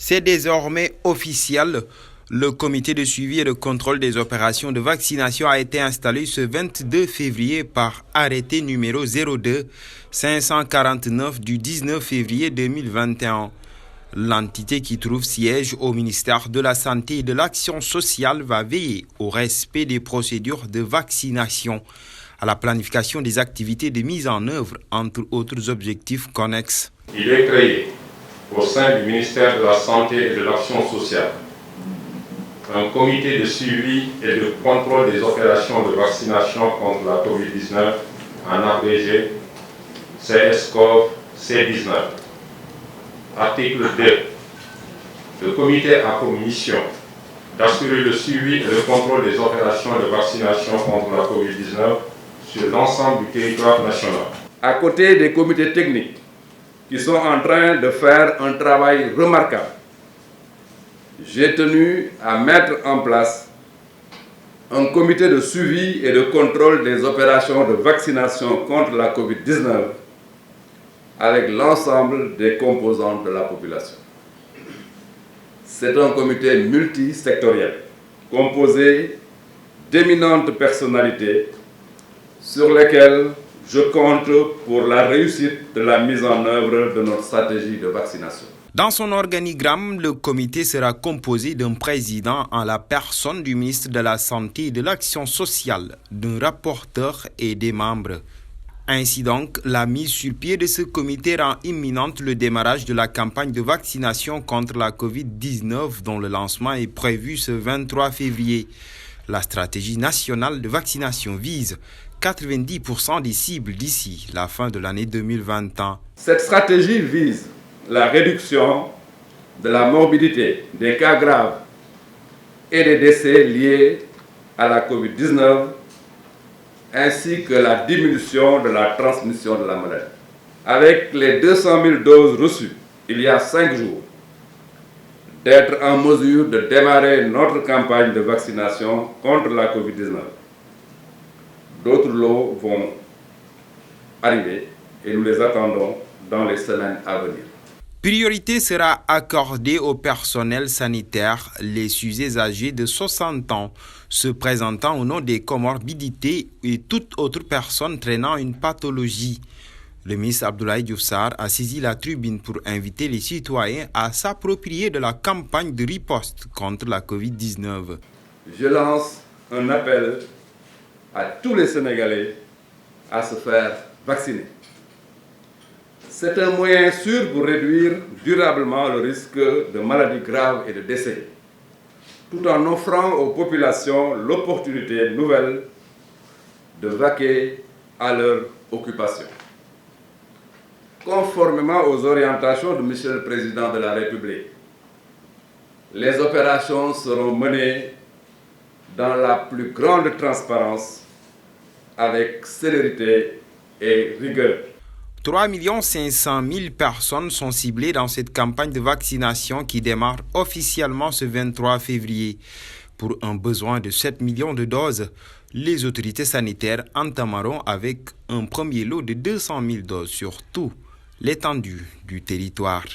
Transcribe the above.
C'est désormais officiel. Le comité de suivi et de contrôle des opérations de vaccination a été installé ce 22 février par arrêté numéro 02-549 du 19 février 2021. L'entité qui trouve siège au ministère de la Santé et de l'Action sociale va veiller au respect des procédures de vaccination, à la planification des activités de mise en œuvre, entre autres objectifs connexes. Il est créé au sein du ministère de la Santé et de l'Action sociale un comité de suivi et de contrôle des opérations de vaccination contre la COVID-19 en abrégé CS-CoV C19. Article 2. Le comité a pour mission d'assurer le suivi et le contrôle des opérations de vaccination contre la COVID-19 sur l'ensemble du territoire national. À côté des comités techniques qui sont en train de faire un travail remarquable, j'ai tenu à mettre en place un comité de suivi et de contrôle des opérations de vaccination contre la COVID-19 avec l'ensemble des composantes de la population. C'est un comité multisectoriel composé d'éminentes personnalités sur lesquelles je compte pour la réussite de la mise en œuvre de notre stratégie de vaccination. Dans son organigramme, le comité sera composé d'un président en la personne du ministre de la Santé et de l'Action sociale, d'un rapporteur et des membres. Ainsi donc, la mise sur pied de ce comité rend imminente le démarrage de la campagne de vaccination contre la COVID-19 dont le lancement est prévu ce 23 février. La stratégie nationale de vaccination vise 90% des cibles d'ici la fin de l'année 2021. Cette stratégie vise la réduction de la morbidité, des cas graves et des décès liés à la COVID-19, ainsi que la diminution de la transmission de la maladie. Avec les 200 000 doses reçues il y a 5 jours, d'être en mesure de démarrer notre campagne de vaccination contre la COVID-19. D'autres lots vont arriver et nous les attendons dans les semaines à venir. Priorité sera accordée au personnel sanitaire, les sujets âgés de 60 ans, se présentant au nom des comorbidités et toute autre personne traînant une pathologie. Le ministre Abdoulaye Diouf Sarr a saisi la tribune pour inviter les citoyens à s'approprier de la campagne de riposte contre la COVID-19. Je lance un appel à tous les Sénégalais à se faire vacciner. C'est un moyen sûr pour réduire durablement le risque de maladies graves et de décès, tout en offrant aux populations l'opportunité nouvelle de vaquer à leur occupation. Conformément aux orientations de M. le Président de la République, les opérations seront menées dans la plus grande transparence, avec célérité et rigueur. 3 500 000 personnes sont ciblées dans cette campagne de vaccination qui démarre officiellement ce 23 février. Pour un besoin de 7 millions de doses, les autorités sanitaires entameront avec un premier lot de 200 000 doses sur tout l'étendue du territoire.